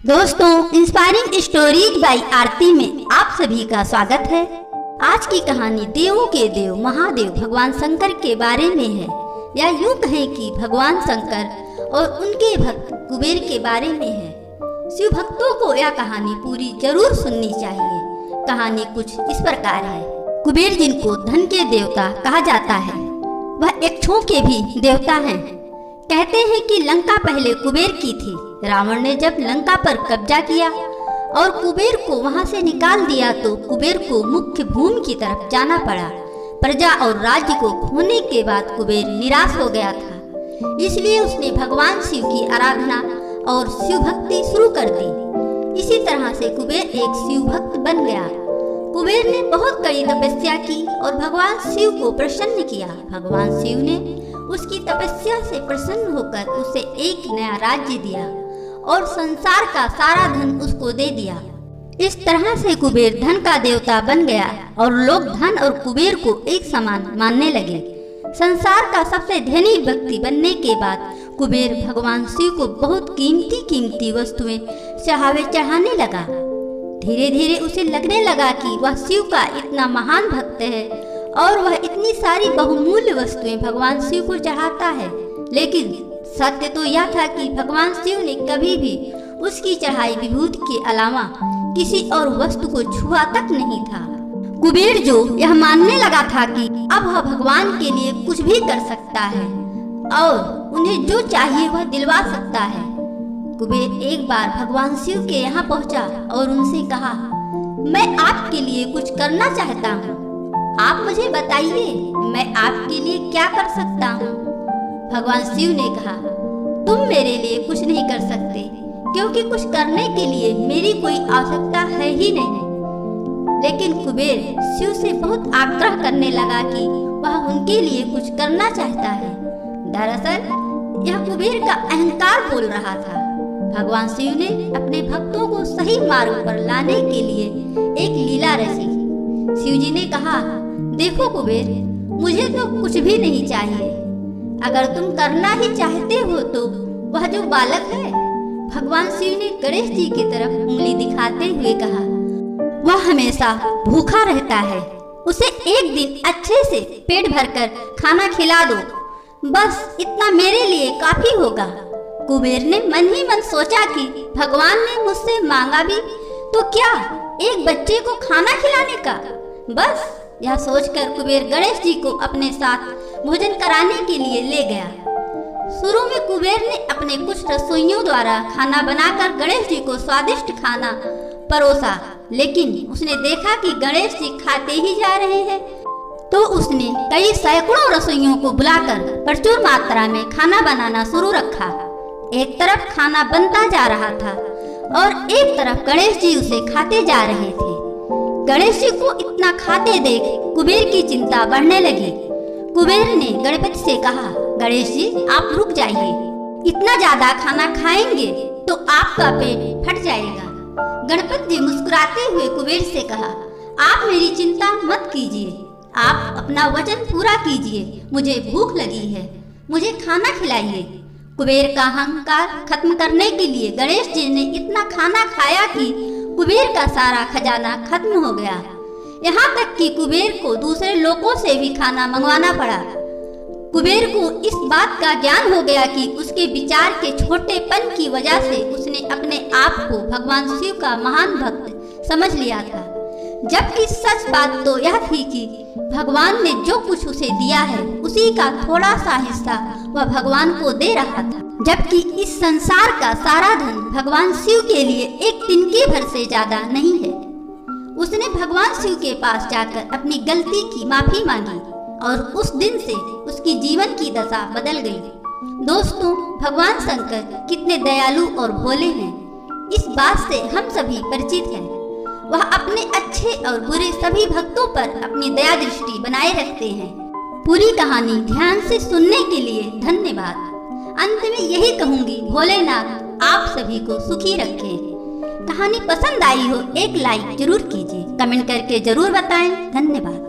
दोस्तों, inspiring stories bye आरती में आप सभी का स्वागत है। आज की कहानी देवों के देव महादेव भगवान शंकर के बारे में है, या यूं कहें कि भगवान शंकर और उनके भक्त कुबेर के बारे में है। शिव भक्तों को यह कहानी पूरी जरूर सुननी चाहिए। कहानी कुछ इस प्रकार है। कुबेर जिनको धन के देवता कहा जाता है, वह इच्छुओं के भी देवता हैं। कहते हैं कि लंका पहले कुबेर की थी। रावण ने जब लंका पर कब्जा किया और कुबेर को वहां से निकाल दिया तो कुबेर को मुख्य भूमि की तरफ जाना पड़ा। प्रजा और राज्य को खोने के बाद कुबेर निराश हो गया था, इसलिए उसने भगवान शिव की आराधना और शिव भक्ति शुरू कर दी। इसी तरह से कुबेर एक शिव भक्त बन गया। कुबेर ने बहुत कड़ी तपस्या की और भगवान शिव को प्रसन्न किया। भगवान शिव ने उसकी तपस्या से प्रसन्न होकर उसे एक नया राज्य दिया और संसार का सारा धन उसको दे दिया। इस तरह से कुबेर धन का देवता बन गया और लोग धन और कुबेर को एक समान मानने लगे। संसार का सबसे धनी व्यक्ति बनने के बाद कुबेर भगवान शिव को बहुत कीमती वस्तुएं चढ़ाने लगा। धीरे धीरे उसे लगने लगा कि वह शिव का इतना महान भक्त है और वह इतनी सारी बहुमूल्य वस्तुएं भगवान शिव को चढ़ाता है। लेकिन सत्य तो यह था कि भगवान शिव ने कभी भी उसकी चढ़ाई विभूति के अलावा किसी और वस्तु को छुआ तक नहीं था। कुबेर जो यह मानने लगा था कि अब वह भगवान के लिए कुछ भी कर सकता है और उन्हें जो चाहिए वह दिलवा सकता है। कुबेर एक बार भगवान शिव के यहाँ पहुँचा और उनसे कहा, मैं आपके लिए कुछ करना चाहता हूँ। आप मुझे बताइए, मैं आपके लिए क्या कर सकता हूँ। भगवान शिव ने कहा, तुम मेरे लिए कुछ नहीं कर सकते, क्योंकि कुछ करने के लिए मेरी कोई आवश्यकता है ही नहीं। लेकिन कुबेर शिव से बहुत आग्रह करने लगा कि वह उनके लिए कुछ करना चाहता है। दरअसल यह कुबेर का अहंकार बोल रहा था। भगवान शिव ने अपने भक्तों को सही मार्ग पर लाने के लिए एक लीला रची। शिव जी ने कहा, देखो कुबेर, मुझे तो कुछ भी नहीं चाहिए। अगर तुम करना ही चाहते हो तो वह जो बालक है, भगवान शिव ने गणेश जी की तरफ उंगली दिखाते हुए कहा, वह हमेशा भूखा रहता है। उसे एक दिन अच्छे से पेट भरकर खाना खिला दो, बस इतना मेरे लिए काफी होगा। कुबेर ने मन ही मन सोचा कि भगवान ने मुझसे मांगा भी तो क्या, एक बच्चे को खाना खिलाने का। बस यह सोचकर कुबेर गणेश जी को अपने साथ भोजन कराने के लिए ले गया। शुरू में कुबेर ने अपने कुछ रसोइयों द्वारा खाना बनाकर गणेश जी को स्वादिष्ट खाना परोसा, लेकिन उसने देखा कि गणेश जी खाते ही जा रहे हैं, तो उसने कई सैकड़ों रसोइयों को बुलाकर प्रचुर मात्रा में खाना बनाना शुरू रखा। एक तरफ खाना बनता जा रहा था और एक तरफ गणेश जी उसे खाते जा रहे थे। गणेश जी को इतना खाते देख कुबेर की चिंता बढ़ने लगी। कुबेर ने गणपति से कहा, गणेश जी आप रुक जाइए, इतना ज्यादा खाना खाएंगे तो आपका पेट फट जाएगा। गणपति जी मुस्कुराते हुए कुबेर से कहा, आप मेरी चिंता मत कीजिए, आप अपना वचन पूरा कीजिए। मुझे भूख लगी है, मुझे खाना खिलाइए। कुबेर का अहंकार खत्म करने के लिए गणेश जी ने इतना खाना खाया कि कुबेर का सारा खजाना खत्म हो गया। यहाँ तक कि कुबेर को दूसरे लोगों से भी खाना मंगवाना पड़ा। कुबेर को इस बात का ज्ञान हो गया कि उसके विचार के छोटेपन की वजह से उसने अपने आप को भगवान शिव का महान भक्त समझ लिया था, जबकि सच बात तो यह थी कि भगवान ने जो कुछ उसे दिया है उसी का थोड़ा सा हिस्सा वह भगवान को दे रहा था, जबकि इस संसार का सारा धन भगवान शिव के लिए एक तिनके भर से ज्यादा नहीं है। उसने भगवान शिव के पास जाकर अपनी गलती की माफी मांगी और उस दिन से उसकी जीवन की दशा बदल गई। दोस्तों, भगवान शंकर कितने दयालु और भोले हैं, इस बात से हम सभी परिचित हैं। वह अपने अच्छे और बुरे सभी भक्तों पर अपनी दया दृष्टि बनाए रखते हैं। पूरी कहानी ध्यान से सुनने के लिए धन्यवाद। अंत में यही कहूंगी, भोलेनाथ आप सभी को सुखी रखें। कहानी पसंद आई हो एक लाइक जरूर कीजिए, कमेंट करके जरूर बताएं। धन्यवाद।